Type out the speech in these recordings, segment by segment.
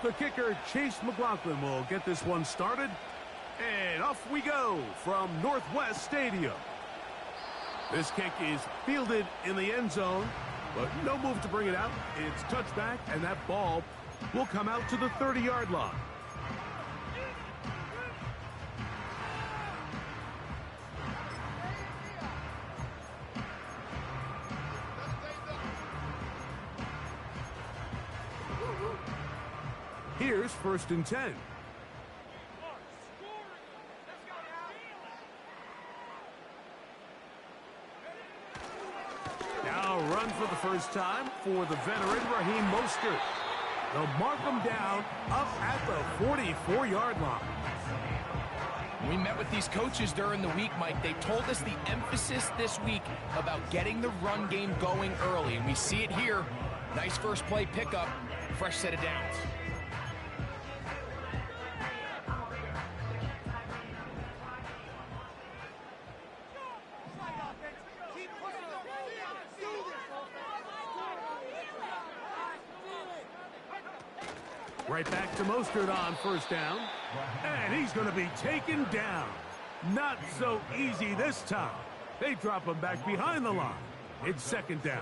The kicker, Chase McLaughlin, will get this one started. And off we go from Northwest Stadium. This kick is fielded in the end zone, but no move to bring it out. It's touchback, and that ball will come out to the 30-yard line. Here's 1st and 10. Now a run for the first time for the veteran Raheem Mostert. They'll mark him down up at the 44-yard line. We met with these coaches during the week, Mike. They told us the emphasis this week about getting the run game going early, and we see it here. Nice first play pickup, fresh set of downs. Right back to Mostert on 1st down. And he's going to be taken down. Not so easy this time. They drop him back behind the line. It's 2nd down.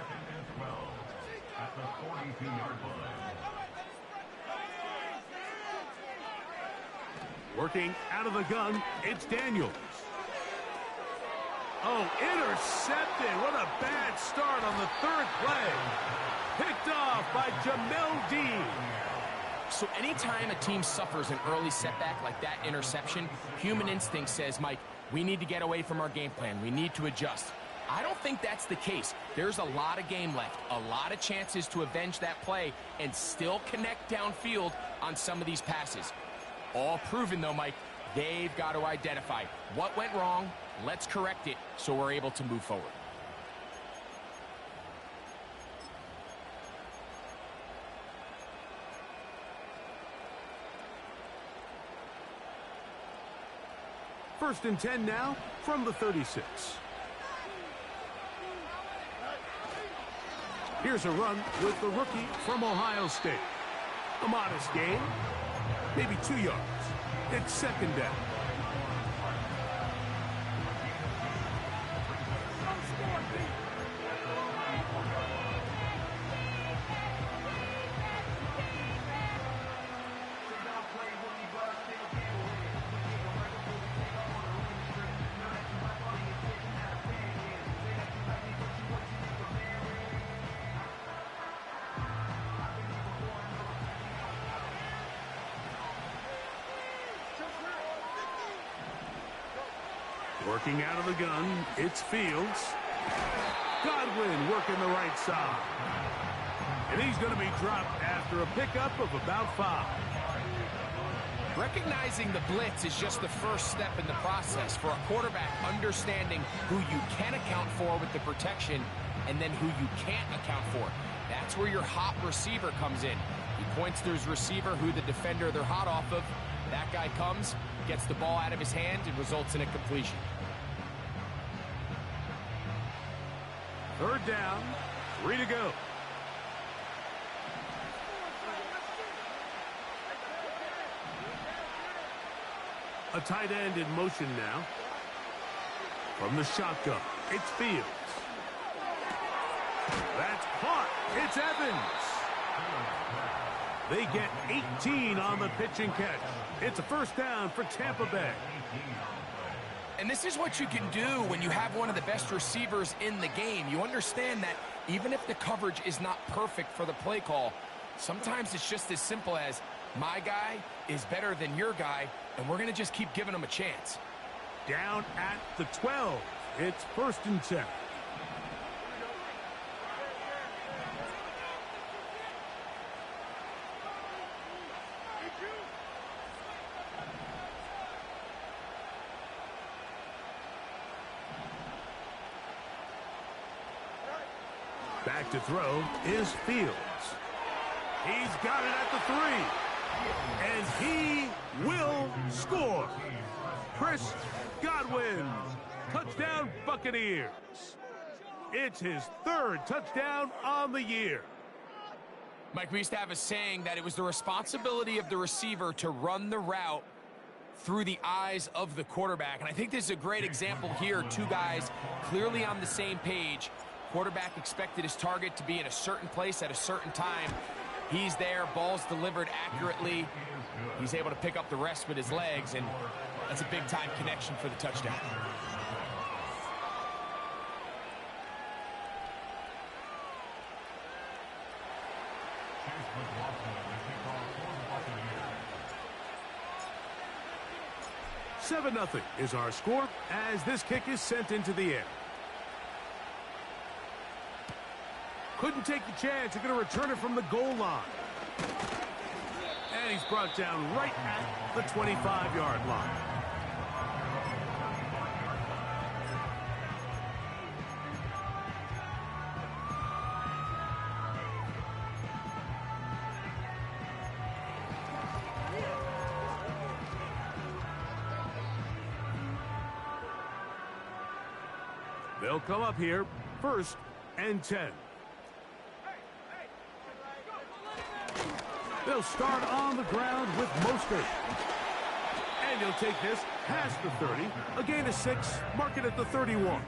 Working out of the gun, it's Daniels. Oh, intercepted. What a bad start on the 3rd play. Picked off by Jamel Dean. So anytime a team suffers an early setback like that interception, human instinct says, Mike, we need to get away from our game plan. We need to adjust. I don't think that's the case. There's a lot of game left, a lot of chances to avenge that play and still connect downfield on some of these passes. All proven, though, Mike, they've got to identify what went wrong. Let's correct it so we're able to move forward. First and 10 now from the 36. Here's a run with the rookie from Ohio State. A modest gain, maybe 2 yards. It's 2nd down. Working out of the gun, it's Fields. Godwin working the right side. And he's going to be dropped after a pickup of about 5. Recognizing the blitz is just the first step in the process for a quarterback understanding who you can account for with the protection and then who you can't account for. That's where your hot receiver comes in. He points to his receiver who the defender they're hot off of. That guy comes, gets the ball out of his hand, and results in a completion. 3rd down, 3 to go. A tight end in motion now. From the shotgun, it's Fields. That's caught. It's Evans. They get 18 on the pitch and catch. It's a 1st down for Tampa Bay. And this is what you can do when you have one of the best receivers in the game. You understand that even if the coverage is not perfect for the play call, sometimes it's just as simple as my guy is better than your guy, and we're going to just keep giving him a chance. Down at the 12. It's 1st and 10. Back to throw is Fields. He's got it at the 3. And he will score. Chris Godwin. Touchdown, Buccaneers. It's his 3rd touchdown on the year. Mike, we used to have a saying that it was the responsibility of the receiver to run the route through the eyes of the quarterback. And I think this is a great example here. Two guys clearly on the same page. Quarterback expected his target to be in a certain place at a certain time. He's there, ball's delivered accurately. He's able to pick up the rest with his legs, and that's a big-time connection for the touchdown. Seven 0 is our score as this kick is sent into the air. Couldn't take the chance. They're going to return it from the goal line. And he's brought down right at the 25-yard line. They'll come up here, 1st and 10. They'll start on the ground with Mostert. And he'll take this past the 30, a gain of 6, mark it at the 31.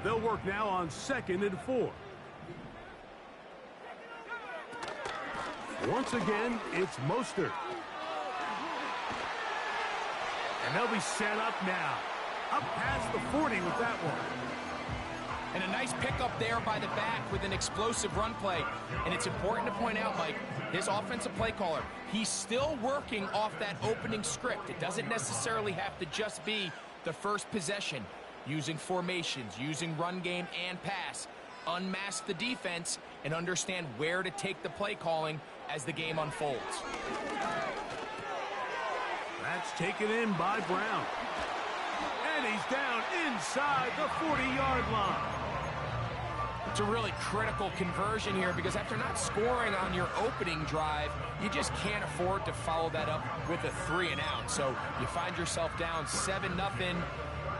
They'll work now on 2nd and 4. Once again, it's Mostert. And they'll be set up now. Up past the 40 with that one. And a nice pickup there by the back with an explosive run play. And it's important to point out, Mike, his offensive play caller, he's still working off that opening script. It doesn't necessarily have to just be the first possession. Using formations, using run game and pass. Unmask the defense and understand where to take the play calling as the game unfolds. That's taken in by Brown. And he's down inside the 40-yard line. It's a really critical conversion here because after not scoring on your opening drive, you just can't afford to follow that up with a 3 and out. So you find yourself down 7-0.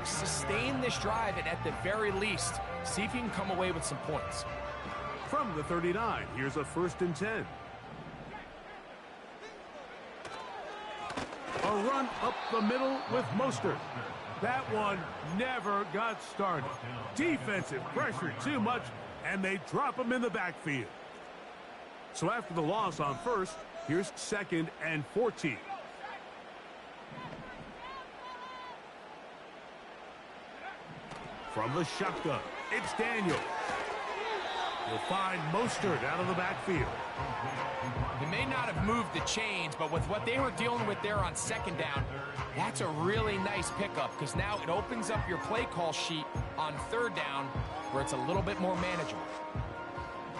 Sustain this drive and at the very least, see if you can come away with some points. From the 39, here's a 1st and 10. A run up the middle with Mostert. That one never got started. Defensive pressure too much, and they drop him in the backfield. So after the loss on 1st, here's 2nd and 14. From the shotgun, it's Daniel. You'll find Mostert out of the backfield. He may not have moved the chains, but with what they were dealing with there on 2nd down, that's a really nice pickup because now it opens up your play call sheet on 3rd down where it's a little bit more manageable.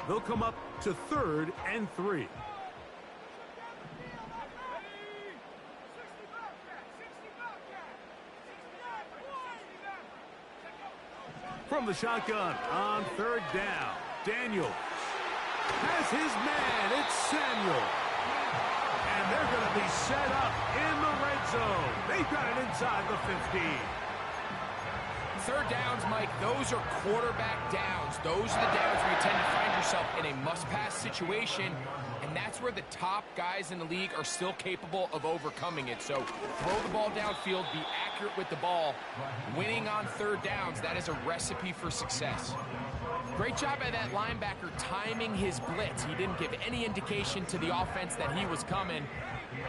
They'll come up to 3rd and 3. From the shotgun on 3rd down, Daniels has his man. It's Samuel. And they're going to be set up in the red zone. They've got it inside the 15. 3rd downs, Mike, those are quarterback downs. Those are the downs where you tend to find yourself in a must-pass situation, and that's where the top guys in the league are still capable of overcoming it. So throw the ball downfield, be accurate with the ball. Winning on 3rd downs, that is a recipe for success. Great job by that linebacker timing his blitz. He didn't give any indication to the offense that he was coming,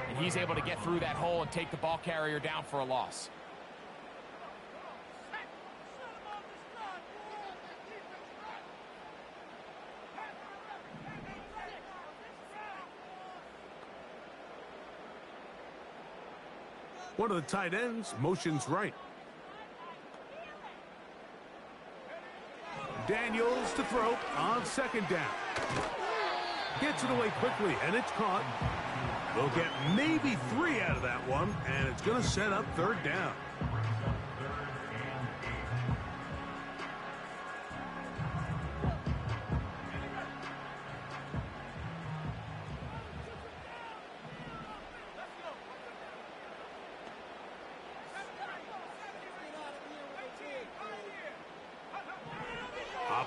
and he's able to get through that hole and take the ball carrier down for a loss. One of the tight ends motions right. Daniels to throw on 2nd down. Gets it away quickly, and it's caught. They'll get maybe 3 out of that one, and it's going to set up 3rd down.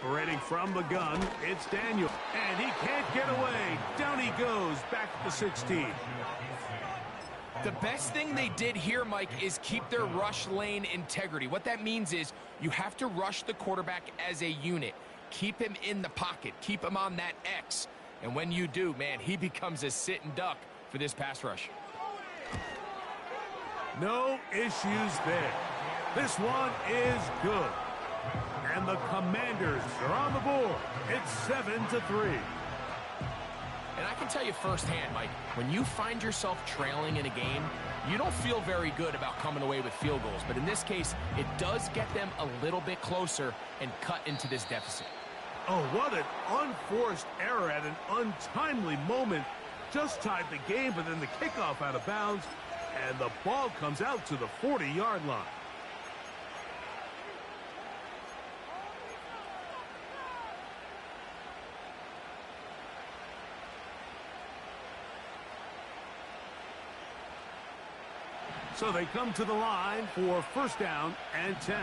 Operating from the gun, it's Daniel. And he can't get away. Down he goes, back to the 16. The best thing they did here, Mike, is keep their rush lane integrity. What that means is you have to rush the quarterback as a unit. Keep him in the pocket. Keep him on that X. And when you do, man, he becomes a sitting duck for this pass rush. No issues there. This one is good. And the Commanders are on the board. It's 7-3. And I can tell you firsthand, Mike, when you find yourself trailing in a game, you don't feel very good about coming away with field goals. But in this case, it does get them a little bit closer and cut into this deficit. Oh, what an unforced error at an untimely moment. Just tied the game, but then the kickoff out of bounds, and the ball comes out to the 40-yard line. So they come to the line for first down and 10.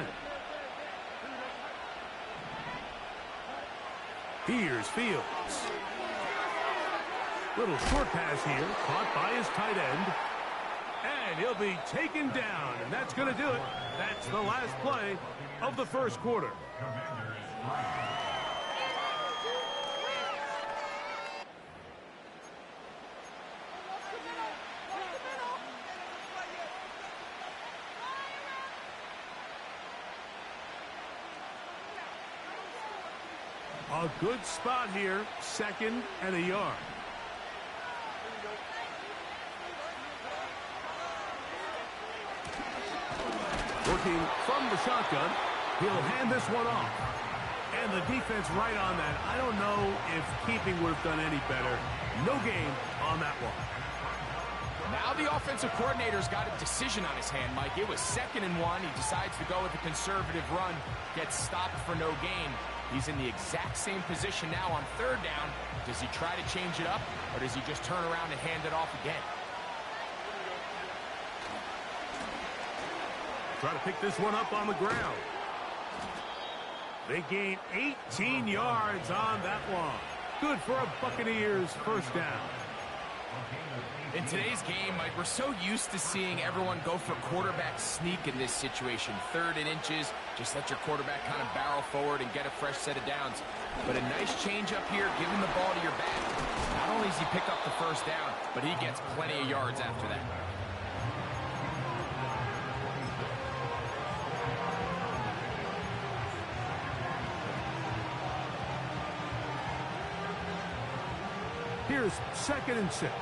Here's Fields. Little short pass here, caught by his tight end. And he'll be taken down, and that's going to do it. That's the last play of the first quarter. A good spot here, 2nd and a yard. Working from the shotgun, he'll hand this one off. And the defense right on that. I don't know if keeping would have done any better. No gain on that one. Now the offensive coordinator's got a decision on his hand, Mike. It was 2nd and 1. He decides to go with a conservative run, gets stopped for no gain. He's in the exact same position now on 3rd down. Does he try to change it up, or does he just turn around and hand it off again? Try to pick this one up on the ground. They gain 18 yards on that one. Good for a Buccaneers first down. In today's game, Mike, we're so used to seeing everyone go for quarterback sneak in this situation. 3rd and inches, just let your quarterback kind of barrel forward and get a fresh set of downs. But a nice change up here, giving the ball to your back. Not only does he pick up the first down, but he gets plenty of yards after that. Here's 2nd and 6.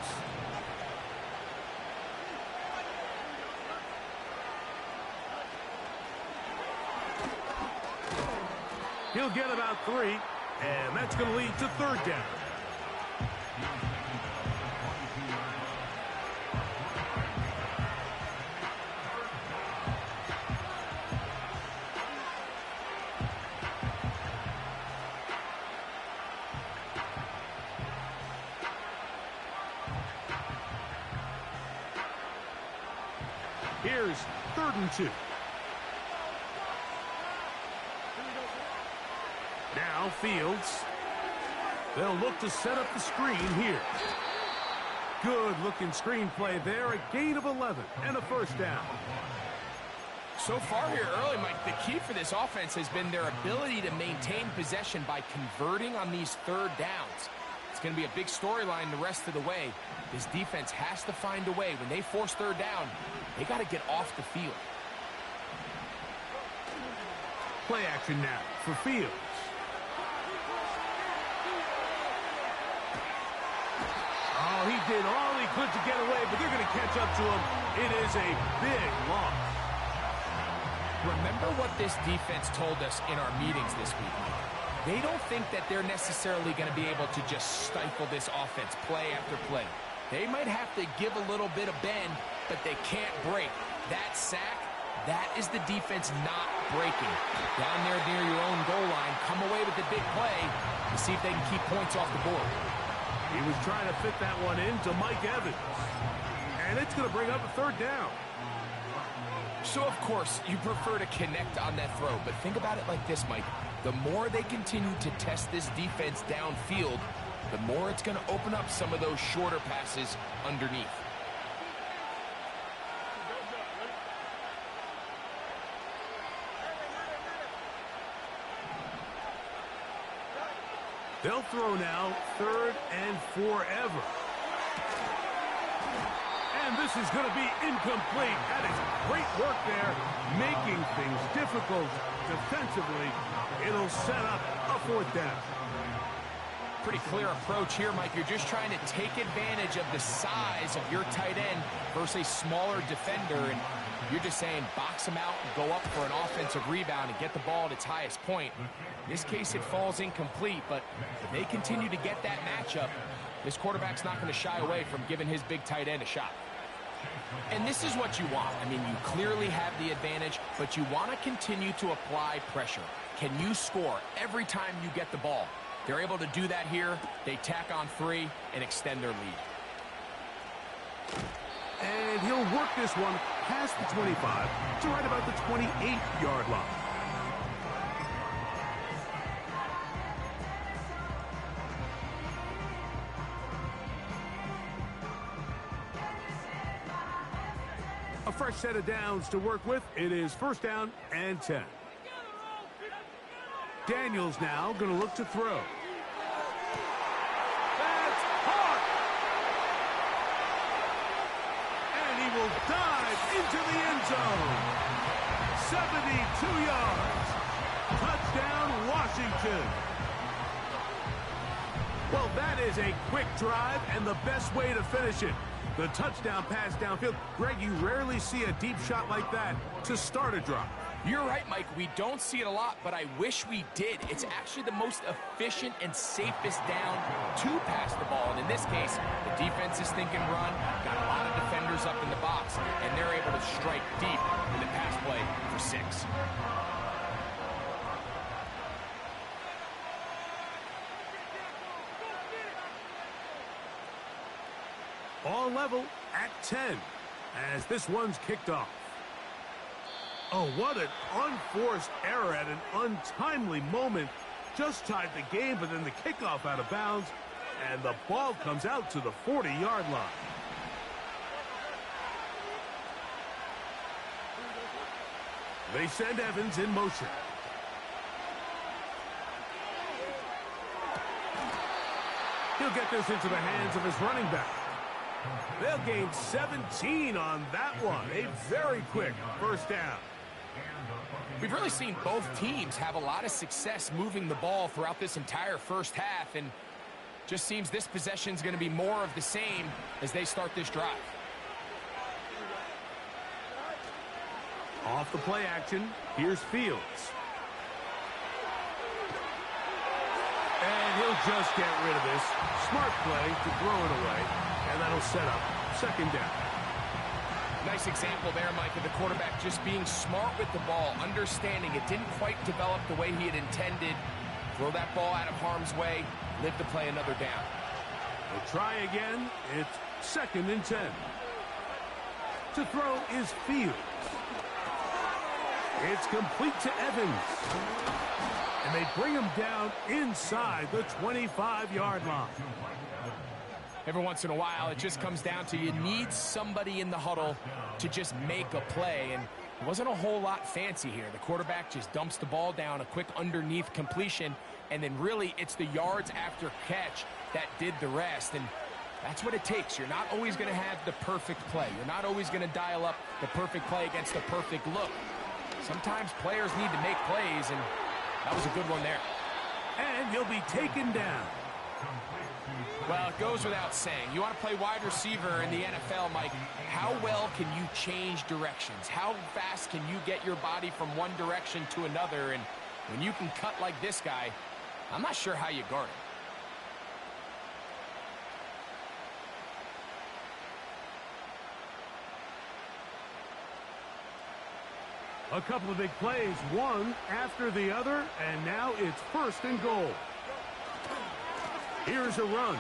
He'll get about 3, and that's going to lead to 3rd down. Here's 3rd and 2. Now Fields. They'll look to set up the screen here. Good-looking screen play there. A gain of 11 and a first down. So far here early, Mike, the key for this offense has been their ability to maintain possession by converting on these 3rd downs. It's going to be a big storyline the rest of the way. This defense has to find a way. When they force 3rd down, they got to get off the field. Play action now for Fields. Oh, he did all he could to get away, but they're going to catch up to him. It is a big loss. Remember what this defense told us in our meetings this week. They don't think that they're necessarily going to be able to just stifle this offense play after play. They might have to give a little bit of bend, but they can't break. That sack, that is the defense not breaking. Down there near your own goal line, come away with the big play to see if they can keep points off the board. He was trying to fit that one into Mike Evans. And it's going to bring up a 3rd down. So, of course, you prefer to connect on that throw, but think about it like this, Mike. The more they continue to test this defense downfield, the more it's going to open up some of those shorter passes underneath. They'll throw now, 3rd and forever. And this is going to be incomplete. That is great work there, making things difficult defensively. It'll set up a 4th down. Pretty clear approach here, Mike. You're just trying to take advantage of the size of your tight end versus a smaller defender, and you're just saying box him out and go up for an offensive rebound and get the ball at its highest point. In this case, it falls incomplete, but if they continue to get that matchup, this quarterback's not going to shy away from giving his big tight end a shot. And this is what you want. I mean, you clearly have the advantage, but you want to continue to apply pressure. Can you score every time you get the ball? They're able to do that here. They tack on 3 and extend their lead. And he'll work this one past the 25 to right about the 28-yard line. A fresh set of downs to work with. It is 1st down and 10. Daniels now going to look to throw. That's hard. And he will dive into the end zone. 72 yards. Touchdown, Washington. Well, that is a quick drive and the best way to finish it. The touchdown pass downfield. Greg, you rarely see a deep shot like that to start a drive. You're right, Mike. We don't see it a lot, but I wish we did. It's actually the most efficient and safest down to pass the ball. And in this case, the defense is thinking run, got a lot of defenders up in the box, and they're able to strike deep in the pass play for 6. All level at 10 as this one's kicked off. Oh, what an unforced error at an untimely moment. Just tied the game, but then the kickoff out of bounds, and the ball comes out to the 40-yard line. They send Evans in motion. He'll get this into the hands of his running back. They'll gain 17 on that one. A very quick 1st down. We've really seen both teams have a lot of success moving the ball throughout this entire first half, and just seems this possession is going to be more of the same as they start this drive. Off the play action, here's Fields. And he'll just get rid of this. Smart play to throw it away, and that'll set up 2nd down. Nice example there, Mike, of the quarterback just being smart with the ball, understanding it didn't quite develop the way he had intended. Throw that ball out of harm's way, live to play another down. We'll try again. It's 2nd and 10. To throw is Fields. It's complete to Evans. And they bring him down inside the 25-yard line. Every once in a while, it just comes down to you need somebody in the huddle to just make a play, and it wasn't a whole lot fancy here. The quarterback just dumps the ball down, a quick underneath completion, and then really it's the yards after catch that did the rest, and that's what it takes. You're not always going to have the perfect play. You're not always going to dial up the perfect play against the perfect look. Sometimes players need to make plays, and that was a good one there. And he'll be taken down. Well, it goes without saying. You want to play wide receiver in the NFL, Mike. How well can you change directions? How fast can you get your body from one direction to another? And when you can cut like this guy, I'm not sure how you guard it. A couple of big plays, one after the other, and now it's 1st and goal. Here's a run.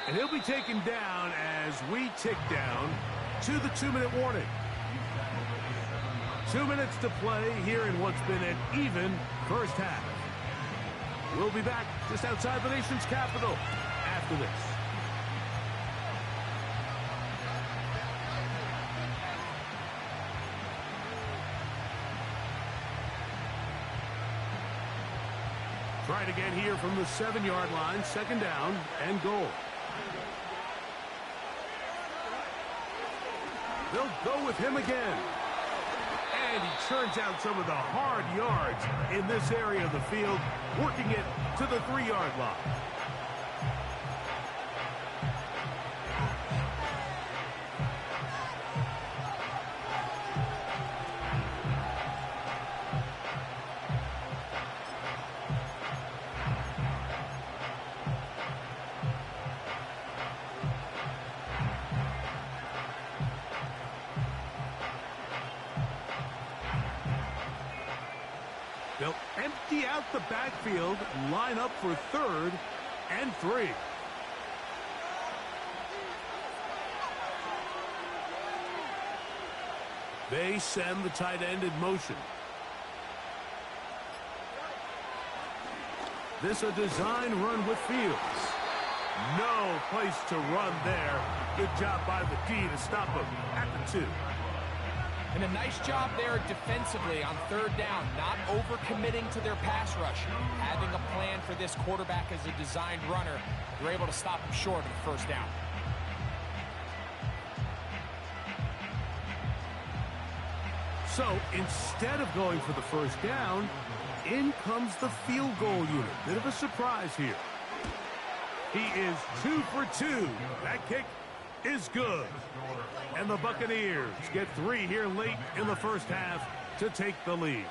And he'll be taken down as we tick down to the 2-minute warning. 2 minutes to play here in what's been an even first half. We'll be back just outside the nation's capital after this. Trying again here from the 7-yard line, second down and goal. They'll go with him again. And he churns out some of the hard yards in this area of the field, working it to the 3-yard line. They'll empty out the backfield, line up for 3rd and 3. They send the tight end in motion. This a design run with Fields. No place to run there. Good job by the D to stop him at the 2. And a nice job there defensively on 3rd down, not overcommitting to their pass rush. Having a plan for this quarterback as a designed runner, they're able to stop him short of the 1st down. So instead of going for the 1st down, in comes the field goal unit. Bit of a surprise here. He is 2 for 2. That kick is good. And the Buccaneers get 3 here late in the first half to take the lead.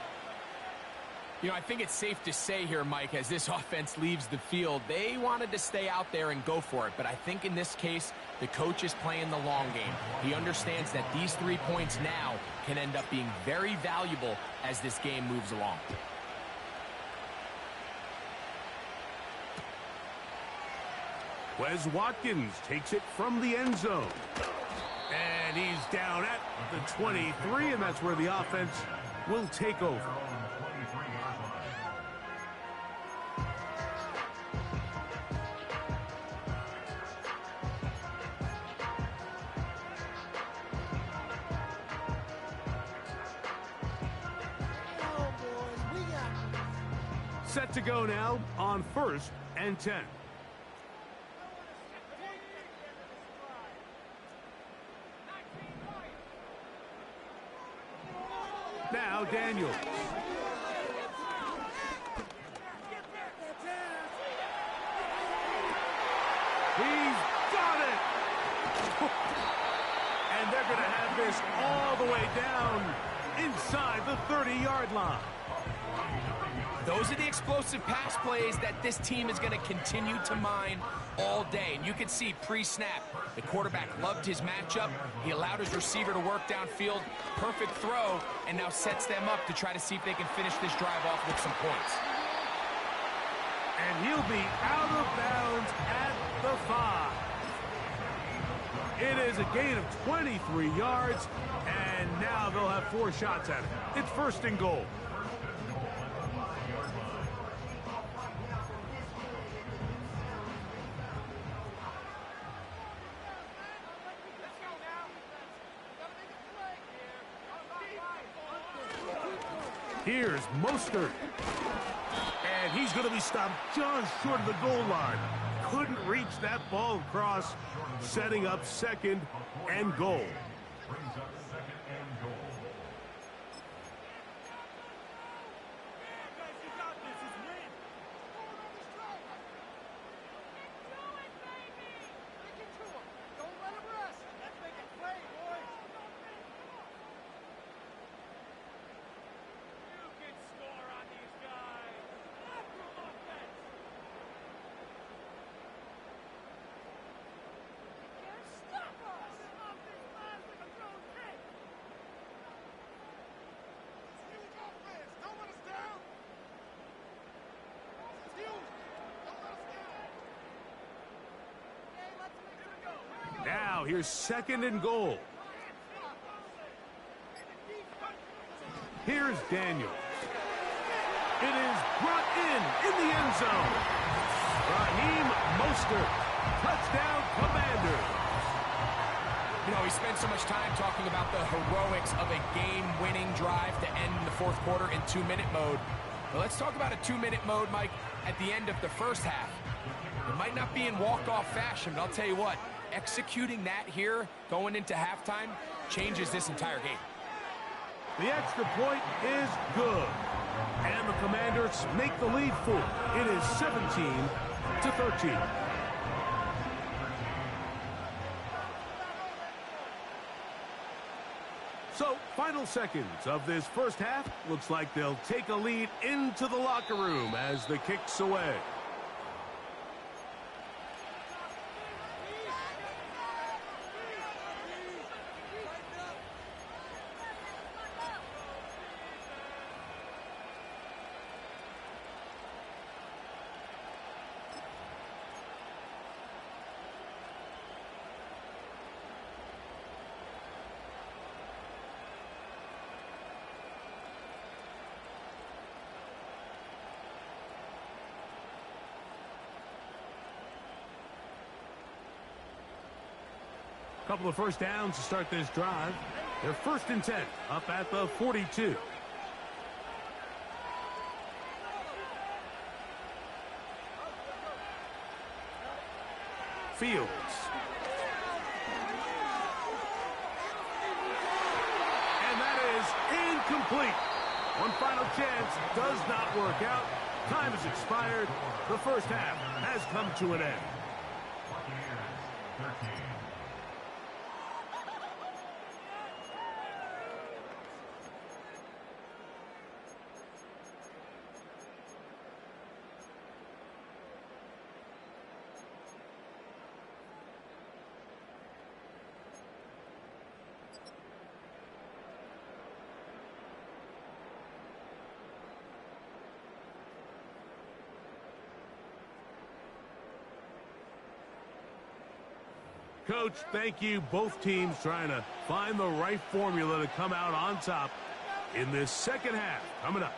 You know, I think it's safe to say here, Mike, as this offense leaves the field, they wanted to stay out there and go for it. But I think in this case, the coach is playing the long game. He understands that these 3 points now can end up being very valuable as this game moves along. Wes Watkins takes it from the end zone. And he's down at the 23, and that's where the offense will take over. Set to go now on 1st and 10. Now Daniels. He's got it! And they're going to have this all the way down inside the 30-yard line. Those are the explosive pass plays that this team is going to continue to mine all day. And you can see pre-snap, the quarterback loved his matchup. He allowed his receiver to work downfield. Perfect throw, and now sets them up to try to see if they can finish this drive off with some points. And he'll be out of bounds at the 5. It is a gain of 23 yards, and now they'll have 4 shots at it. It's 1st and goal. Here's Mostert. And he's going to be stopped just short of the goal line. Couldn't reach that ball across, setting up 2nd and goal. Now here's 2nd and goal. Here's Daniels. It is brought in the end zone. Raheem Mostert, touchdown Commanders. You know, we spent so much time talking about the heroics of a game-winning drive to end the fourth quarter in 2-minute mode. But let's talk about a 2-minute mode, Mike, at the end of the first half. It might not be in walk-off fashion, but I'll tell you what, executing that here, going into halftime, changes this entire game. The extra point is good. And the Commanders make the lead 4. It is 17-13. So, final seconds of this first half. Looks like they'll take a lead into the locker room as the kick's away. Couple of first downs to start this drive. They're 1st and 10 up at the 42. Fields. And that is incomplete. One final chance does not work out. Time has expired. The first half has come to an end. Buccaneers 13. Coach, thank you. Both teams trying to find the right formula to come out on top in this second half. Coming up.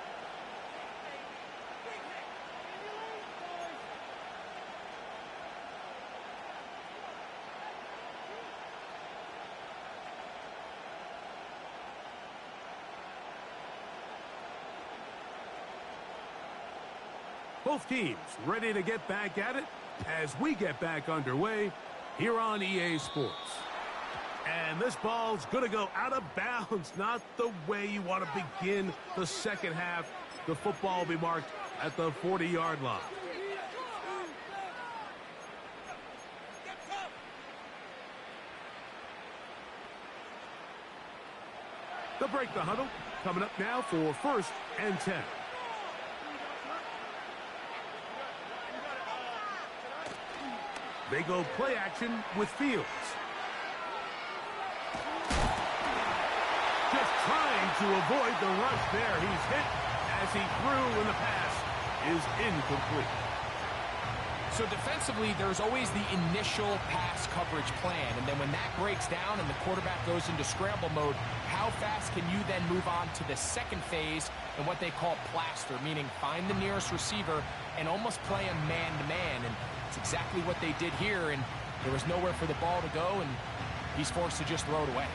Both teams ready to get back at it as we get back underway here on EA Sports. And this ball's going to go out of bounds, not the way you want to begin the second half. The football will be marked at the 40-yard line. They'll break the huddle. Coming up now for 1st and 10. They go play action with Fields. Just trying to avoid the rush there. He's hit as he threw, and the pass is incomplete. So defensively, there's always the initial pass coverage plan, and then when that breaks down and the quarterback goes into scramble mode, how fast can you then move on to the second phase and what they call plaster, meaning find the nearest receiver and almost play a man-to-man, and it's exactly what they did here, and there was nowhere for the ball to go, and he's forced to just throw it away.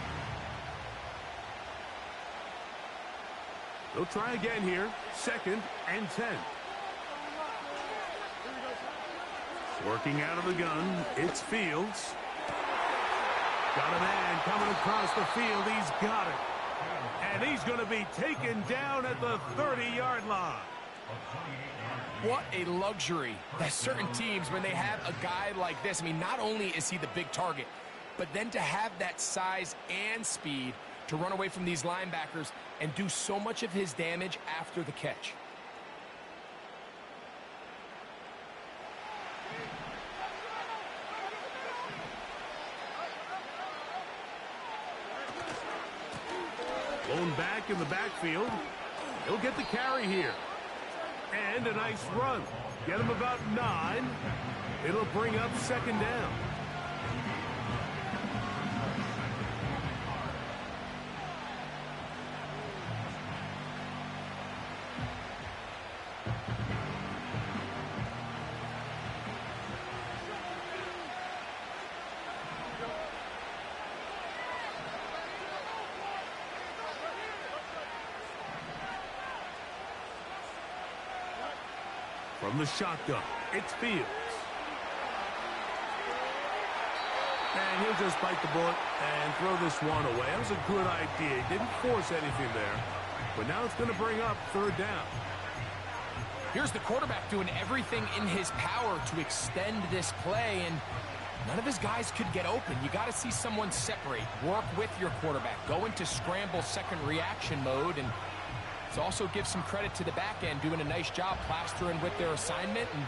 They'll try again here, 2nd and 10. Working out of the gun, it's Fields. Got a man coming across the field. He's got it. And he's going to be taken down at the 30-yard line. What a luxury that certain teams, when they have a guy like this, I mean, not only is he the big target, but then to have that size and speed to run away from these linebackers and do so much of his damage after the catch. Blown back in the backfield. He'll get the carry here. And a nice run. Get him about 9. It'll bring up 2nd down. From the shotgun, it's Fields. And he'll just bite the bullet and throw this one away. That was a good idea. He didn't force anything there. But now it's going to bring up third down. Here's the quarterback doing everything in his power to extend this play, and none of his guys could get open. You got to see someone separate, work with your quarterback, go into scramble second reaction mode, and to also give some credit to the back end, doing a nice job plastering with their assignment, and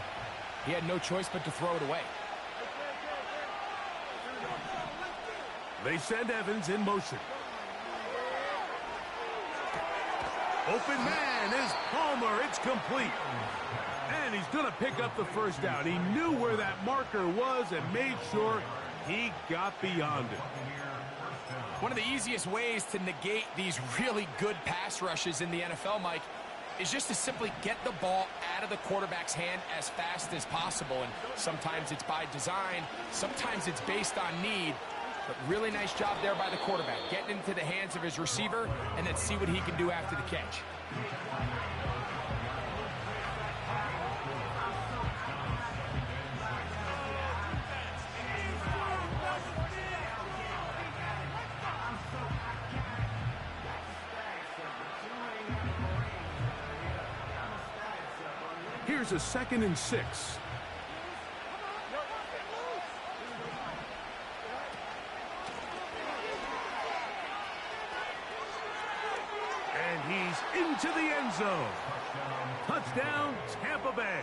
he had no choice but to throw it away. They send Evans in motion. Open man is Palmer. It's complete. And he's going to pick up the first down. He knew where that marker was and made sure he got beyond it. One of the easiest ways to negate these really good pass rushes in the NFL, Mike, is just to simply get the ball out of the quarterback's hand as fast as possible. And sometimes it's by design, sometimes it's based on need. But really nice job there by the quarterback, getting into the hands of his receiver and then see what he can do after the catch. Here's a 2nd and 6. And he's into the end zone. Touchdown, Tampa Bay.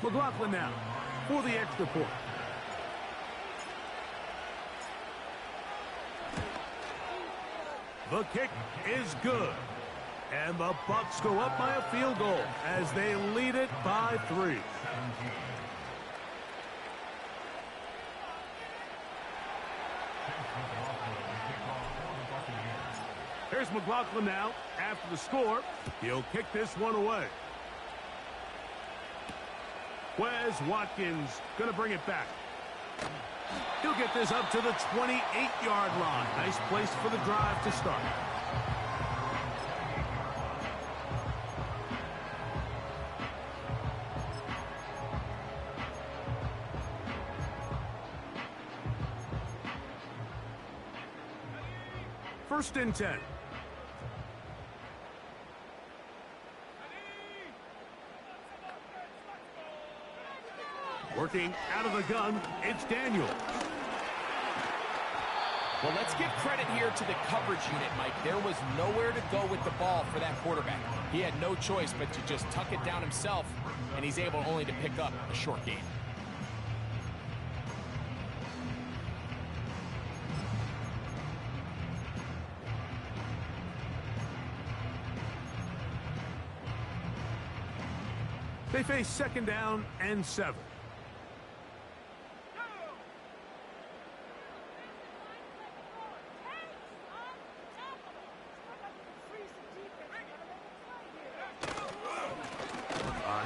McLaughlin now for the extra point. The kick is good. And the Bucs go up by a field goal as they lead it by 3. Here's McLaughlin now after the score. He'll kick this one away. Wes Watkins going to bring it back. He'll get this up to the 28-yard line. Nice place for the drive to start. First and 10. Working out of the gun, it's Daniel. Well, let's give credit here to the coverage unit, Mike. There was nowhere to go with the ball for that quarterback. He had no choice but to just tuck it down himself, and he's able only to pick up a short gain. They face 2nd down and 7.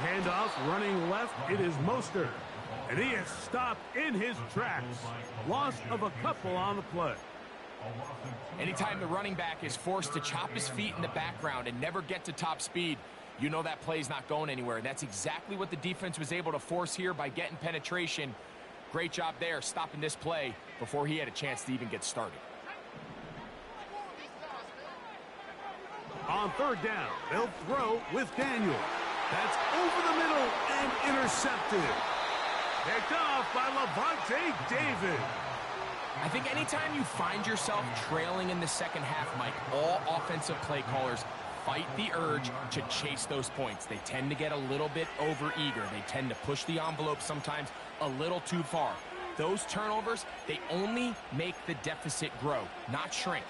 Handoff running left. It is Mostert. And he is stopped in his tracks. Loss of a couple on the play. Anytime the running back is forced to chop his feet in the background and never get to top speed, you know that play's not going anywhere. And that's exactly what the defense was able to force here by getting penetration. Great job there, stopping this play before he had a chance to even get started. On 3rd down, they'll throw with Daniel. That's over the middle and intercepted. Picked off by Levante David. I think anytime you find yourself trailing in the second half, Mike, all offensive play callers fight the urge to chase those points. They tend to get a little bit overeager. They tend to push the envelope sometimes a little too far. Those turnovers, they only make the deficit grow, not shrink.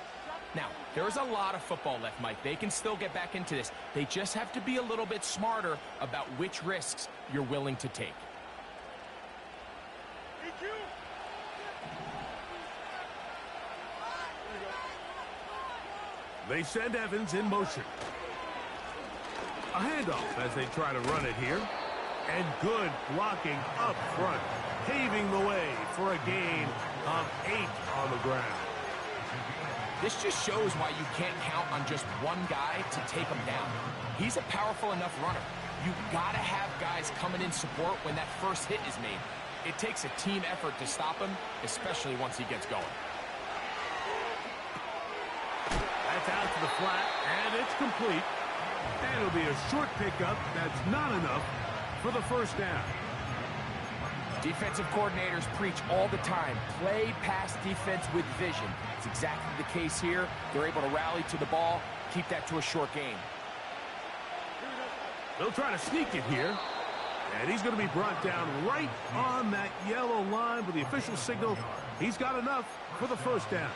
Now, there's a lot of football left, Mike. They can still get back into this. They just have to be a little bit smarter about which risks you're willing to take. They send Evans in motion. A handoff as they try to run it here. And good blocking up front, paving the way for a gain of 8 on the ground. This just shows why you can't count on just one guy to take him down. He's a powerful enough runner. You've got to have guys coming in support when that first hit is made. It takes a team effort to stop him, especially once he gets going. That's out to the flat, and it's complete. And it'll be a short pickup that's not enough for the first down. Defensive coordinators preach all the time, play pass defense with vision. It's exactly the case here. They're able to rally to the ball, keep that to a short game. They'll try to sneak it here. And he's going to be brought down right on that yellow line with the official signal. He's got enough for the first down.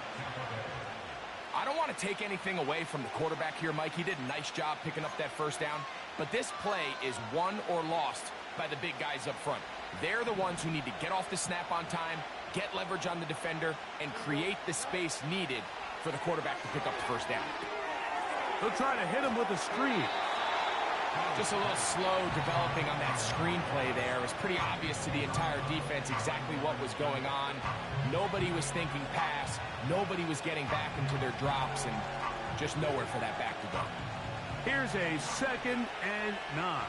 I don't want to take anything away from the quarterback here, Mike. He did a nice job picking up that first down. But this play is won or lost by the big guys up front. They're the ones who need to get off the snap on time, get leverage on the defender, and create the space needed for the quarterback to pick up the first down. They'll try to hit him with a screen. Just a little slow developing on that screenplay there. It was pretty obvious to the entire defense exactly what was going on. Nobody was thinking pass. Nobody was getting back into their drops, and just nowhere for that back to go. Here's a 2nd and 9.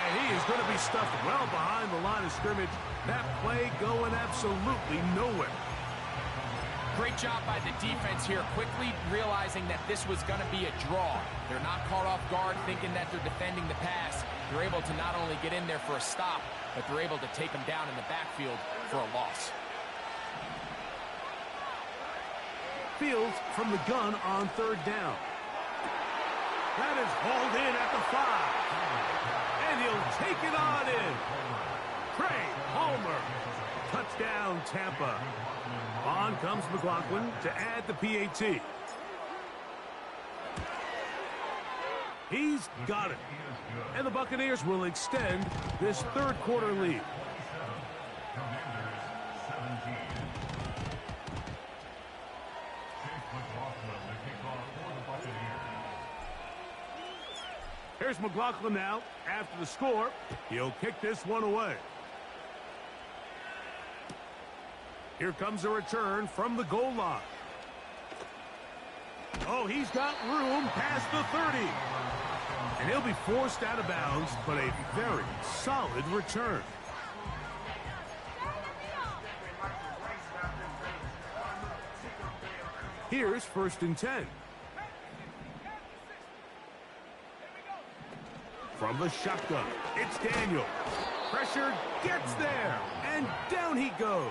And he is going to be stuffed well behind the line of scrimmage. That play going absolutely nowhere. Great job by the defense here, quickly realizing that this was going to be a draw. They're not caught off guard thinking that they're defending the pass. They're able to not only get in there for a stop, but they're able to take them down in the backfield for a loss. Fields from the gun on 3rd down. That is hauled in at the 5. And he'll take it on in. Craig Palmer. Touchdown, Tampa. On comes McLaughlin to add the PAT. He's got it. And the Buccaneers will extend this 3rd quarter lead. Here's McLaughlin now. After the score, he'll kick this one away. Here comes a return from the goal line. Oh, he's got room past the 30. And he'll be forced out of bounds, but a very solid return. Here's 1st and 10. From the shotgun, it's Daniel. Pressure gets there, and down he goes.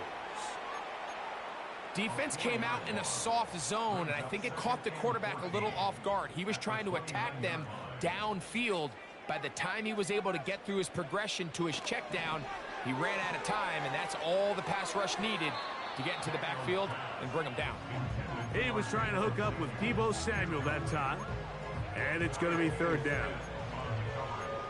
Defense came out in a soft zone, and I think it caught the quarterback a little off guard. He was trying to attack them downfield. By the time he was able to get through his progression to his check down, he ran out of time, and that's all the pass rush needed to get into the backfield and bring him down. He was trying to hook up with Deebo Samuel that time, and it's going to be 3rd down.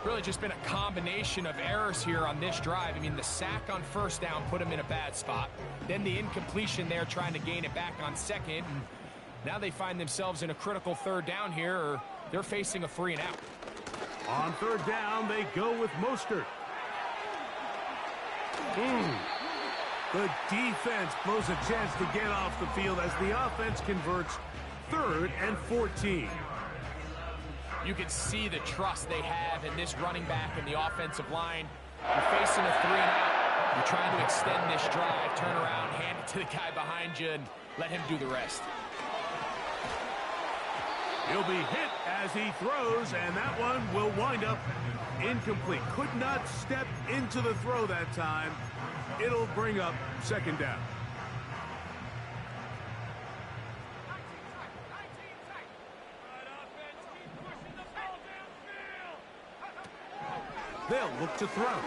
Really just been a combination of errors here on this drive. I mean, the sack on 1st down put him in a bad spot. Then the incompletion there trying to gain it back on 2nd. And now they find themselves in a critical 3rd down here, or they're facing a 3 and out. On 3rd down, they go with Mostert. The defense blows a chance to get off the field as the offense converts 3rd and 14. You can see the trust they have in this running back and the offensive line. You're facing a 3 and out. You're trying to extend this drive, turn around, hand it to the guy behind you, and let him do the rest. He'll be hit as he throws, and that one will wind up incomplete. Could not step into the throw that time. It'll bring up 2nd down. They'll look to throw.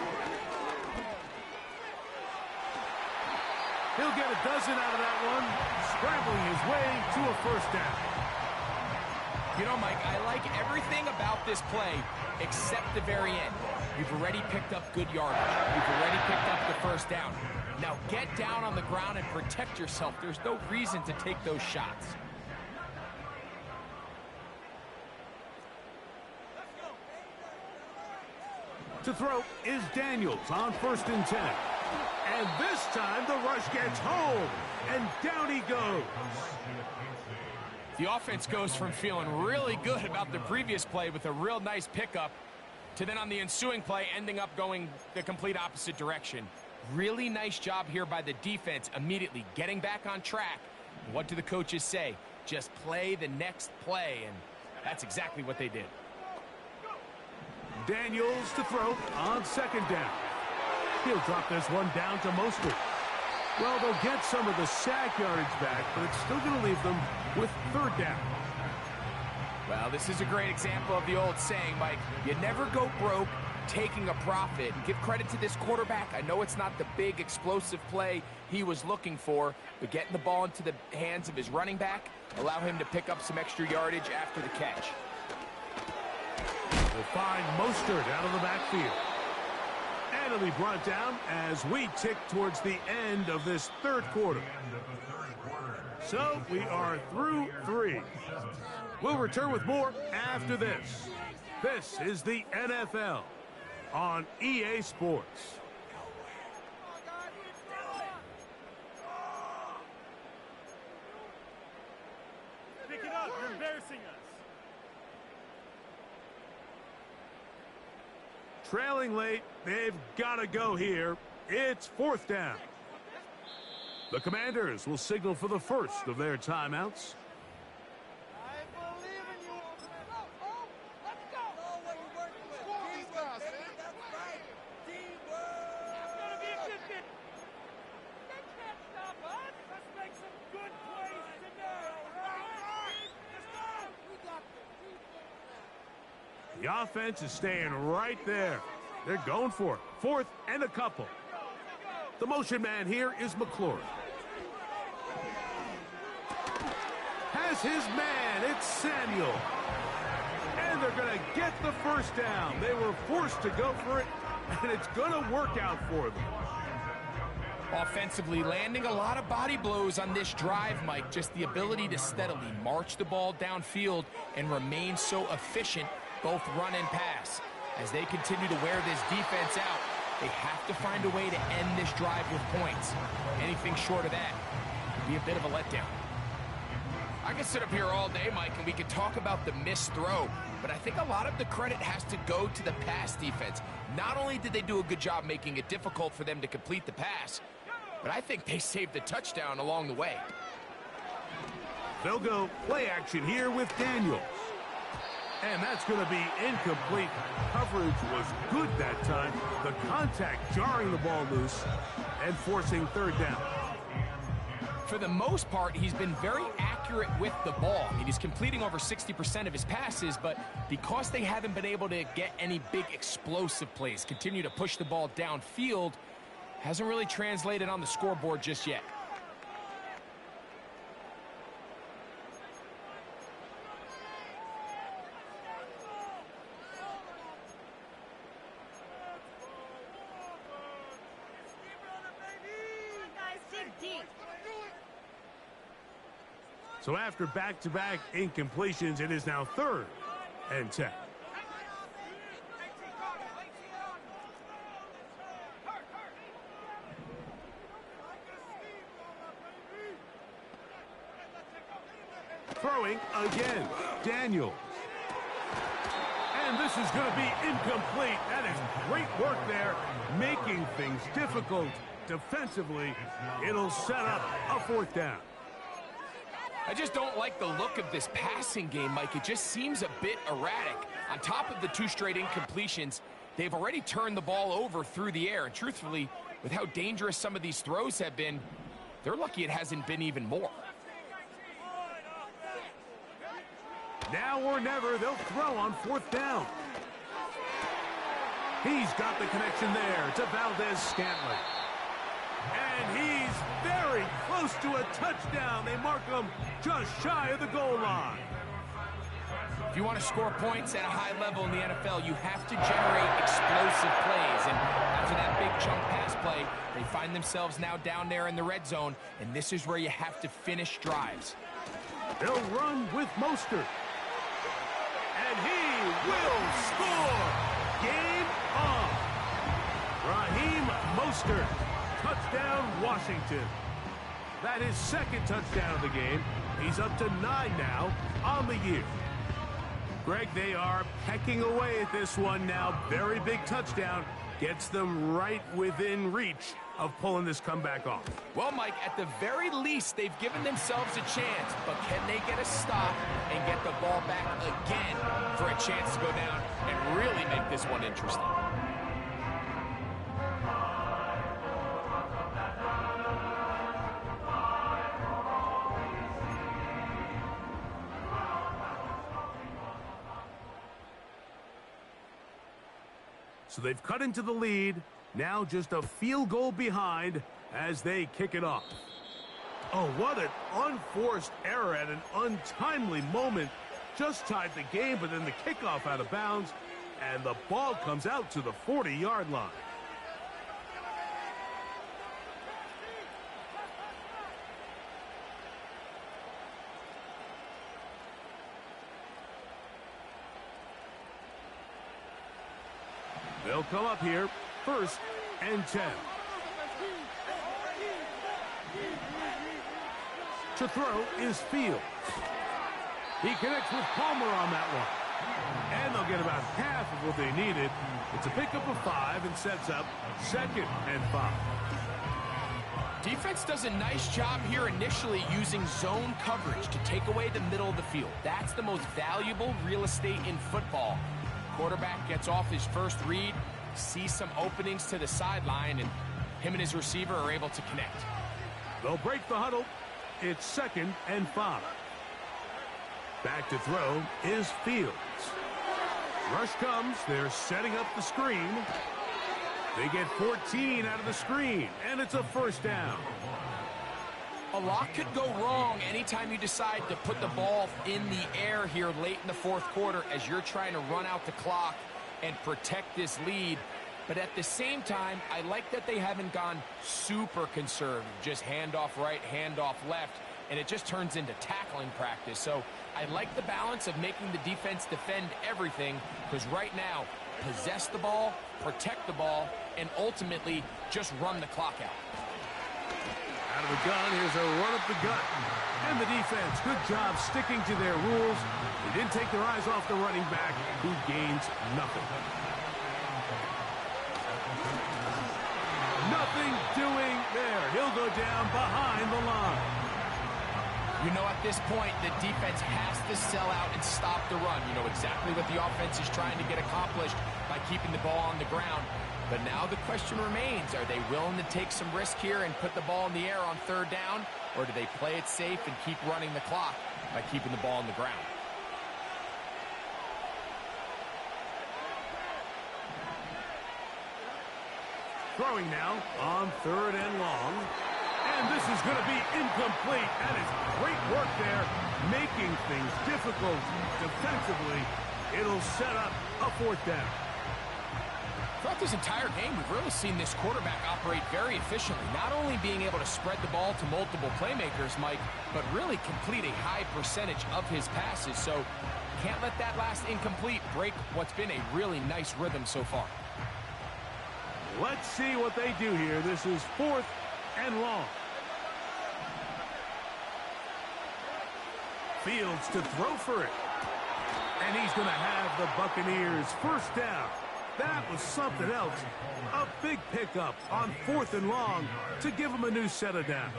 He'll get a dozen out of that one, scrambling his way to a 1st down. You know, Mike, I like everything about this play except the very end. You've already picked up good yardage. You've already picked up the 1st down. Now get down on the ground and protect yourself. There's no reason to take those shots. To throw is Daniels on 1st and 10. And this time the rush gets home. And down he goes. The offense goes from feeling really good about the previous play with a real nice pickup to then on the ensuing play ending up going the complete opposite direction. Really nice job here by the defense immediately getting back on track. What do the coaches say? Just play the next play, and that's exactly what they did. Daniels to throw on 2nd down. He'll drop this one down to Mostert. Well, they'll get some of the sack yardage back, but it's still going to leave them with 3rd down. Well, this is a great example of the old saying, Mike. You never go broke taking a profit. And give credit to this quarterback. I know it's not the big explosive play he was looking for, but getting the ball into the hands of his running back, allow him to pick up some extra yardage after the catch. We'll find Mostert out of the backfield. And he'll be brought down as we tick towards the end of this 3rd quarter. So we are through 3. We'll return with more after this. This is the NFL on EA Sports. Pick it up, you're embarrassing us. Trailing late, they've got to go here. It's 4th down. The Commanders will signal for the first of their timeouts. I believe in you. Let's go. Know what you're working with. Teamwork, baby. That's right. Teamwork. That's going to be a good bit. They can't stop us. Let's make some good plays tonight. Let's go. We got this. The offense is staying right there. They're going for it. 4th and a couple. The motion man here is McLaurin. Has his man. It's Samuel. And they're going to get the 1st down. They were forced to go for it, and it's going to work out for them. Offensively, landing a lot of body blows on this drive, Mike. Just the ability to steadily march the ball downfield and remain so efficient, both run and pass. As they continue to wear this defense out, they have to find a way to end this drive with points. Anything short of that would be a bit of a letdown. I could sit up here all day, Mike, and we could talk about the missed throw, but I think a lot of the credit has to go to the pass defense. Not only did they do a good job making it difficult for them to complete the pass, but I think they saved the touchdown along the way. They'll go play action here with Daniels. And that's going to be incomplete. Coverage was good that time. The contact jarring the ball loose and forcing 3rd down. For the most part, he's been very accurate with the ball. I mean, he's completing over 60% of his passes, but because they haven't been able to get any big explosive plays, continue to push the ball downfield, hasn't really translated on the scoreboard just yet. So after back-to-back incompletions, it is now 3rd and 10. Throwing again, Daniels. And this is going to be incomplete. That is great work there, making things difficult defensively. It'll set up a 4th down. I just don't like the look of this passing game, Mike. It just seems a bit erratic. On top of the 2 straight incompletions, they've already turned the ball over through the air. And truthfully, with how dangerous some of these throws have been, they're lucky it hasn't been even more. Now or never, they'll throw on 4th down. He's got the connection there to Valdez-Scantling. And he's very close to a touchdown. They mark him just shy of the goal line. If you want to score points at a high level in the NFL, you have to generate explosive plays. And after that big chunk pass play, they find themselves now down there in the red zone, and this is where you have to finish drives. They'll run with Mostert. And he will score. Game on. Raheem Mostert. Touchdown, Washington. That is second touchdown of the game. He's up to 9 now on the year. Greg, they are pecking away at this one now. Very big touchdown. Gets them right within reach of pulling this comeback off. Well, Mike, at the very least, they've given themselves a chance. But can they get a stop and get the ball back again for a chance to go down and really make this one interesting? So they've cut into the lead. Now just a field goal behind as they kick it off. Oh, what an unforced error at an untimely moment. Just tied the game, but then the kickoff out of bounds, and the ball comes out to the 40-yard line. They'll come up here, 1st and 10. To throw is Fields. He connects with Palmer on that one. And they'll get about half of what they needed. It's a pickup of 5 and sets up 2nd and 5. Defense does a nice job here initially using zone coverage to take away the middle of the field. That's the most valuable real estate in football. Quarterback gets off his first read, sees some openings to the sideline, and him and his receiver are able to connect. They'll break the huddle. It's 2nd and 5. Back to throw is Fields. Rush comes. They're setting up the screen. They get 14 out of the screen, and it's a 1st down. A lot could go wrong anytime you decide to put the ball in the air here late in the 4th quarter as you're trying to run out the clock and protect this lead. But at the same time, I like that they haven't gone super conservative, just handoff right, handoff left, and it just turns into tackling practice. So I like the balance of making the defense defend everything, because right now, possess the ball, protect the ball, and ultimately just run the clock out. Out of the gun, here's a run up the gut. And the defense, good job sticking to their rules. They didn't take their eyes off the running back, who gains nothing. Nothing doing there. He'll go down behind the line. You know, at this point, the defense has to sell out and stop the run. You know exactly what the offense is trying to get accomplished by keeping the ball on the ground. But now the question remains, are they willing to take some risk here and put the ball in the air on 3rd down? Or do they play it safe and keep running the clock by keeping the ball on the ground? Throwing now on 3rd and long. And this is going to be incomplete. That is great work there, making things difficult defensively. It'll set up a 4th down. Throughout this entire game, we've really seen this quarterback operate very efficiently, not only being able to spread the ball to multiple playmakers, Mike, but really complete a high percentage of his passes. So can't let that last incomplete break what's been a really nice rhythm so far. Let's see what they do here. This is 4th and long. Fields to throw for it. And he's going to have the Buccaneers 1st down. That was something else. A big pickup on 4th and long to give them a new set of downs.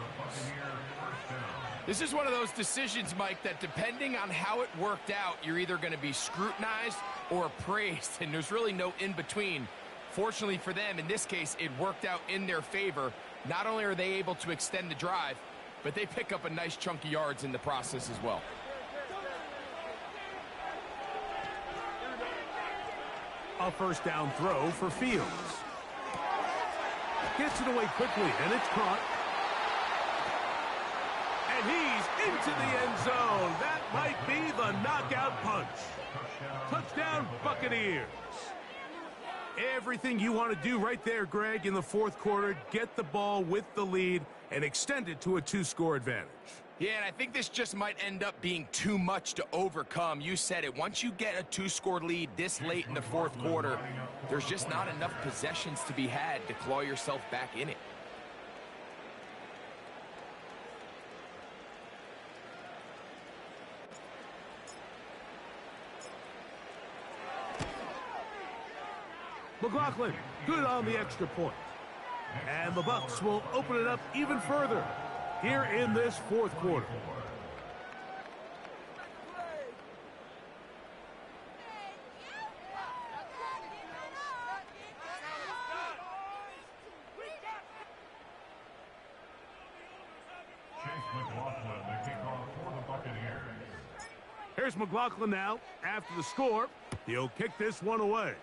This is one of those decisions, Mike, that depending on how it worked out, you're either going to be scrutinized or praised, and there's really no in-between. Fortunately for them, in this case, it worked out in their favor. Not only are they able to extend the drive, but they pick up a nice chunk of yards in the process as well. A 1st down throw for Fields. Gets it away quickly, and it's caught. And he's into the end zone. That might be the knockout punch. Touchdown, Buccaneers. Everything you want to do right there, Greg, in the 4th quarter. Get the ball with the lead and extend it to a 2-score advantage. Yeah, and I think this just might end up being too much to overcome. You said it. Once you get a two-score lead this late in the fourth quarter, there's just not enough possessions to be had to claw yourself back in it. McLaughlin, good on the extra point. And the Bucs will open it up even further here in this fourth quarter. McLaughlin, the kickoff for the Buccaneers. Here's McLaughlin now. After the score, he'll kick this one away.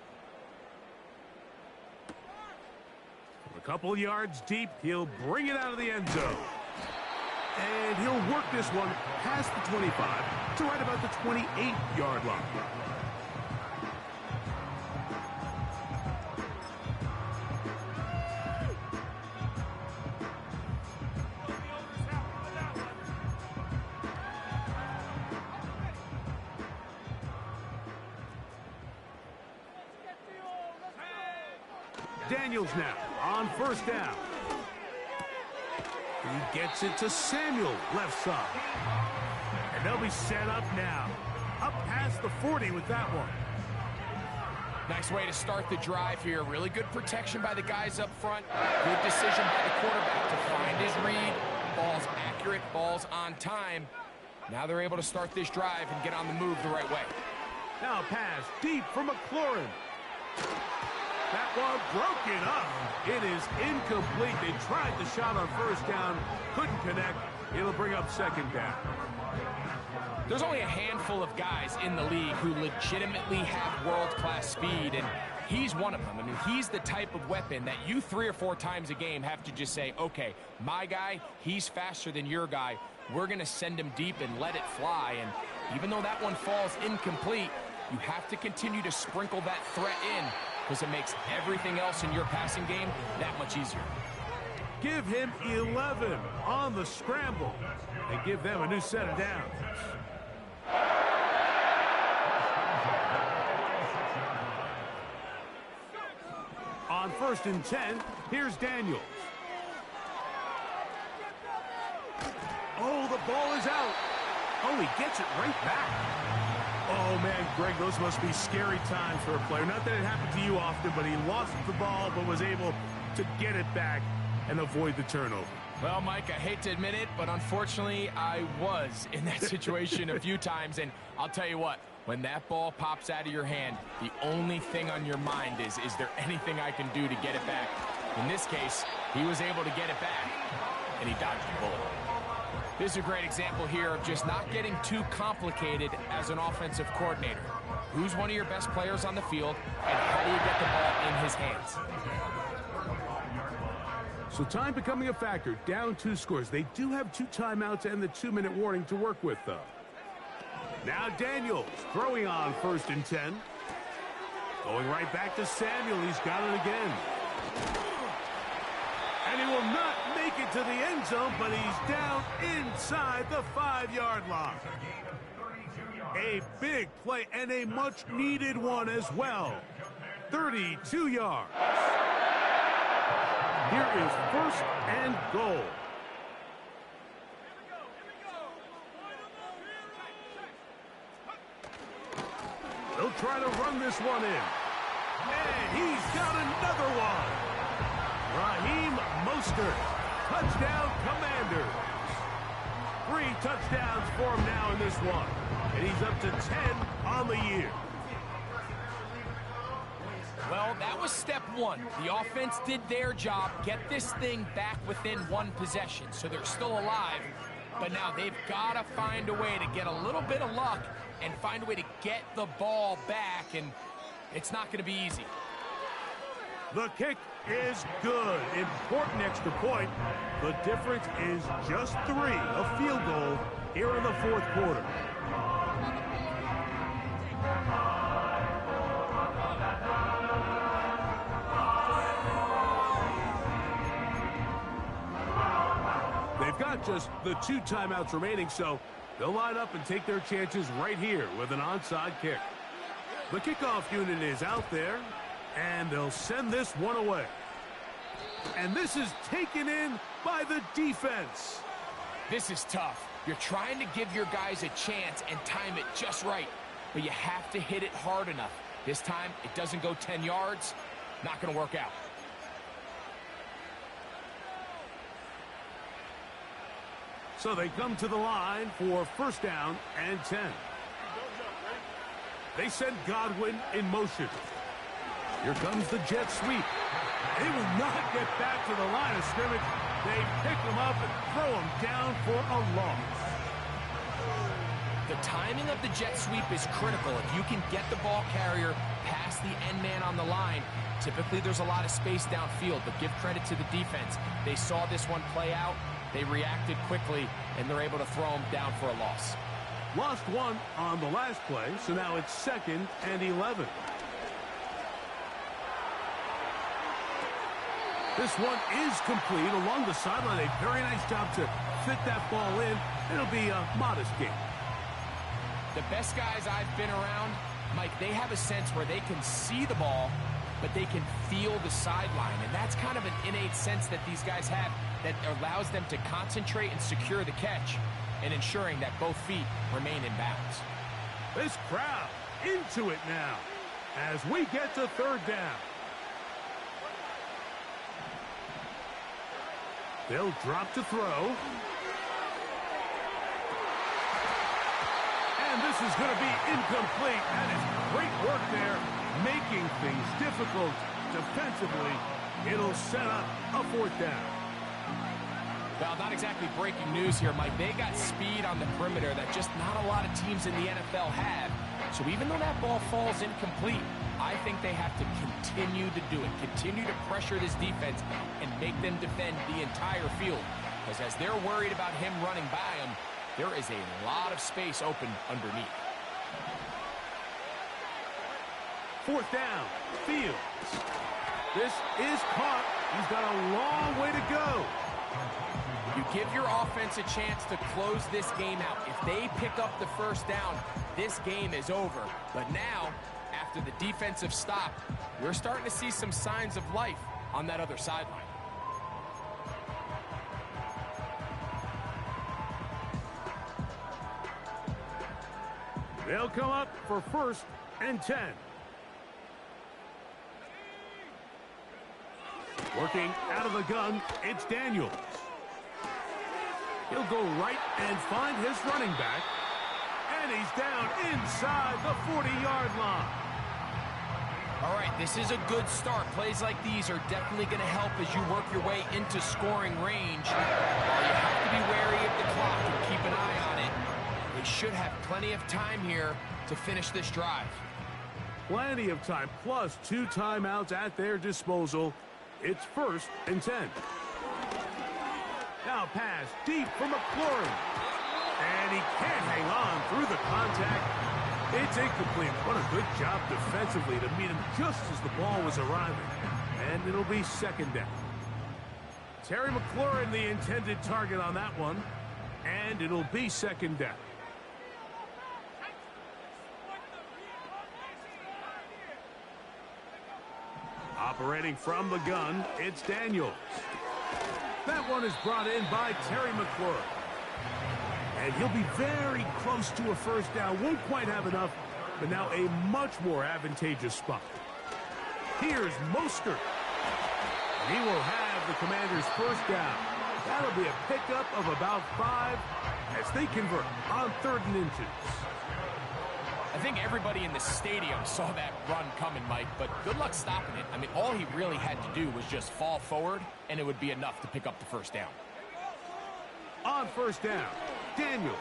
From a couple yards deep, he'll bring it out of the end zone. And he'll work this one past the 25 to right about the 28-yard line. Daniels now on first down. He gets it to Samuel, left side. And they'll be set up now. Up past the 40 with that one. Nice way to start the drive here. Really good protection by the guys up front. Good decision by the quarterback to find his read. Ball's accurate, ball's on time. Now they're able to start this drive and get on the move the right way. Now a pass deep for McLaurin. That one broken up. It is incomplete. They tried the shot on first down, couldn't connect. It'll bring up second down. There's only a handful of guys in the league who legitimately have world-class speed, and he's one of them. I mean, he's the type of weapon that you 3 or 4 times a game have to just say, okay, my guy, he's faster than your guy. We're going to send him deep and let it fly. And even though that one falls incomplete, you have to continue to sprinkle that threat in, because it makes everything else in your passing game that much easier. Give him 11 on the scramble and give them a new set of downs. On 1st and 10, here's Daniels. Oh, the ball is out. Oh, he gets it right back. Oh, man, Greg, those must be scary times for a player. Not that it happened to you often, but he lost the ball but was able to get it back and avoid the turnover. Well, Mike, I hate to admit it, but unfortunately, I was in that situation a few times. And I'll tell you what, when that ball pops out of your hand, the only thing on your mind is there anything I can do to get it back? In this case, he was able to get it back, and he dodged the bullet. This is a great example here of just not getting too complicated as an offensive coordinator. Who's one of your best players on the field, and how do you get the ball in his hands? So time becoming a factor, down 2 scores. They do have 2 timeouts and the 2-minute warning to work with, though. Now Daniels throwing on 1st and 10. Going right back to Samuel. He's got it again. And he will not make it to the end zone, but he's down inside the 5-yard line. A big play and a much-needed one as well. 32 yards. Here is 1st and goal. They'll try to run this one in. And he's got another one. Raheem Mostert. Touchdown, Commanders. 3 touchdowns for him now in this one. And he's up to 10 on the year. Well, that was step 1. The offense did their job, get this thing back within 1 possession, so they're still alive. But now they've got to find a way to get a little bit of luck and find a way to get the ball back, and it's not going to be easy. The kick is good. Important extra point. The difference is just 3, a field goal here in the 4th quarter. They've got got just the 2 timeouts remaining, so they'll line up and take their chances right here with an onside kick. The kickoff unit is out there, and they'll send this one away. And this is taken in by the defense. This is tough. You're trying to give your guys a chance and time it just right, but you have to hit it hard enough. This time, it doesn't go 10 yards. Not going to work out. So they come to the line for 1st down and 10. They send Godwin in motion. Here comes the jet sweep. They will not get back to the line of scrimmage. They pick him up and throw him down for a loss. The timing of the jet sweep is critical. If you can get the ball carrier past the end man on the line, typically there's a lot of space downfield, but give credit to the defense. They saw this one play out, they reacted quickly, and they're able to throw him down for a loss. Lost 1 on the last play, so now it's 2nd and 11. This one is complete along the sideline. A very nice job to fit that ball in. It'll be a modest gain. The best guys I've been around, Mike, they have a sense where they can see the ball, but they can feel the sideline. And that's kind of an innate sense that these guys have that allows them to concentrate and secure the catch and ensuring that both feet remain in bounds. This crowd into it now as we get to 3rd down. They'll drop to throw. And this is going to be incomplete. That is great work there, making things difficult defensively. It'll set up a 4th down. Well, not exactly breaking news here, Mike. They got speed on the perimeter that just not a lot of teams in the NFL have. So even though that ball falls incomplete, I think they have to continue to do it. Continue to pressure this defense and make them defend the entire field. Because as they're worried about him running by them, there is a lot of space open underneath. 4th down, Fields. This is caught. He's got a long way to go. You give your offense a chance to close this game out. If they pick up the 1st down, this game is over. But now, after the defensive stop, we're starting to see some signs of life on that other sideline. They'll come up for 1st and 10. Working out of the gun, it's Daniels. He'll go right and find his running back. And he's down inside the 40-yard line. All right, this is a good start. Plays like these are definitely going to help as you work your way into scoring range. While you have to be wary of the clock and keep an eye on it, they should have plenty of time here to finish this drive. Plenty of time, plus 2 timeouts at their disposal. It's 1st and 10. Now pass deep for McLaurin. And he can't hang on through the contact. It's incomplete. What a good job defensively to meet him just as the ball was arriving. And it'll be 2nd down. Terry McLaurin, the intended target on that one. And it'll be 2nd down. Operating from the gun, it's Daniels. That one is brought in by Terry McLaurin. And he'll be very close to a 1st down. Won't quite have enough, but now a much more advantageous spot. Here's Mostert. And he will have the Commanders' 1st down. That'll be a pickup of about 5 as they convert on 3rd and inches. I think everybody in the stadium saw that run coming, Mike, but good luck stopping it. I mean, all he really had to do was just fall forward, and it would be enough to pick up the 1st down. On 1st down, Daniels.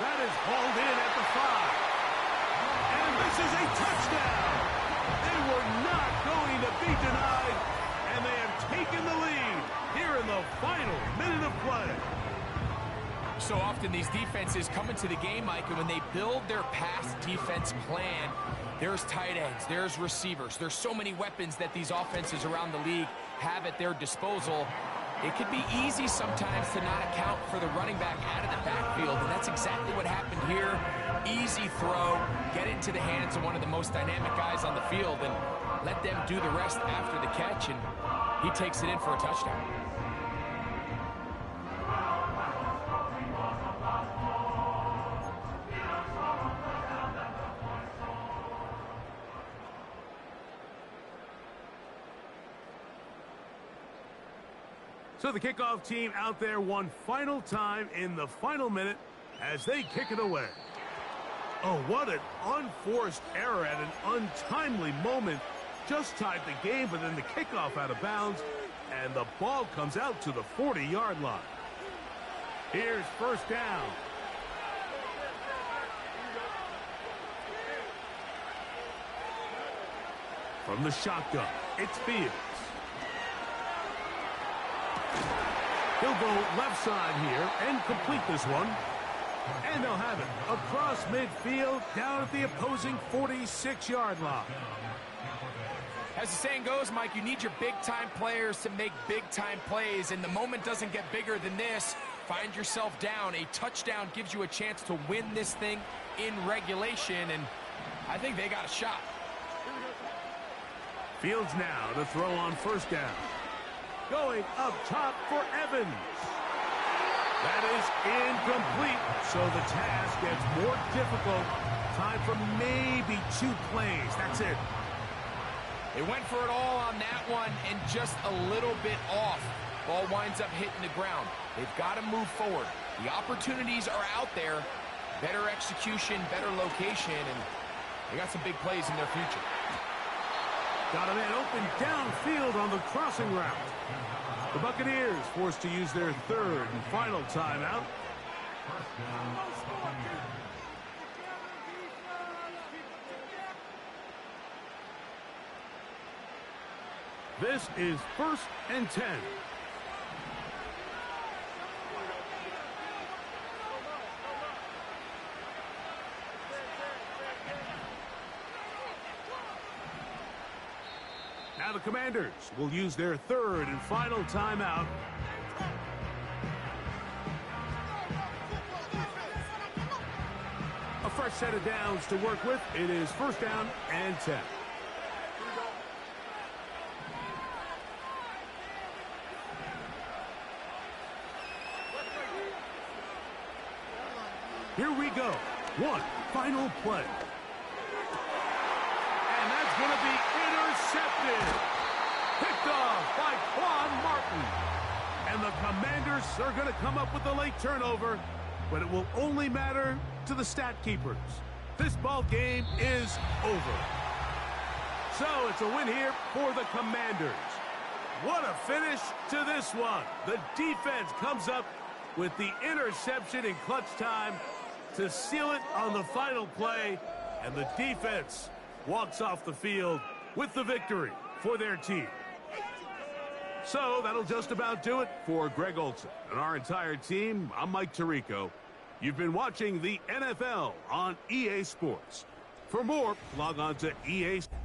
That is hauled in at the 5. And this is a touchdown. They were not going to be denied, and they have taken the lead here in the final minute of play. So often these defenses come into the game, Mike, and when they build their pass defense plan, there's tight ends, there's receivers, there's so many weapons that these offenses around the league have at their disposal. It could be easy sometimes to not account for the running back out of the backfield, and that's exactly what happened here. Easy throw, get into the hands of one of the most dynamic guys on the field, and let them do the rest after the catch, and he takes it in for a touchdown. So the kickoff team out there one final time in the final minute as they kick it away. Oh, what an unforced error at an untimely moment. Just tied the game, but then the kickoff out of bounds, and the ball comes out to the 40-yard line. Here's first down. From the shotgun, it's Fields. He'll go left side here and complete this one. And they'll have it across midfield down at the opposing 46-yard line. As the saying goes, Mike, you need your big-time players to make big-time plays, and the moment doesn't get bigger than this. Find yourself down. A touchdown gives you a chance to win this thing in regulation, and I think they got a shot. Fields now to throw on first down. Going up top for Evans. That is incomplete, so the task gets more difficult. Time for maybe 2 plays. That's it. They went for it all on that one and just a little bit off. Ball winds up hitting the ground. They've got to move forward. The opportunities are out there. Better execution, better location, and they got some big plays in their future. Got a man open downfield on the crossing route. The Buccaneers forced to use their third and final timeout. This is 1st and 10. Now the Commanders will use their third and final timeout. A fresh set of downs to work with. It is 1st down and 10. Here we go. One final play. And that's going to be intercepted. Picked off by Quan Martin. And the Commanders are going to come up with a late turnover, but it will only matter to the stat keepers. This ball game is over. So it's a win here for the Commanders. What a finish to this one. The defense comes up with the interception in clutch time to seal it on the final play, and the defense walks off the field with the victory for their team. So that'll just about do it for Greg Olson and our entire team. I'm Mike Tirico. You've been watching the NFL on EA Sports. For more, log on to EA Sports.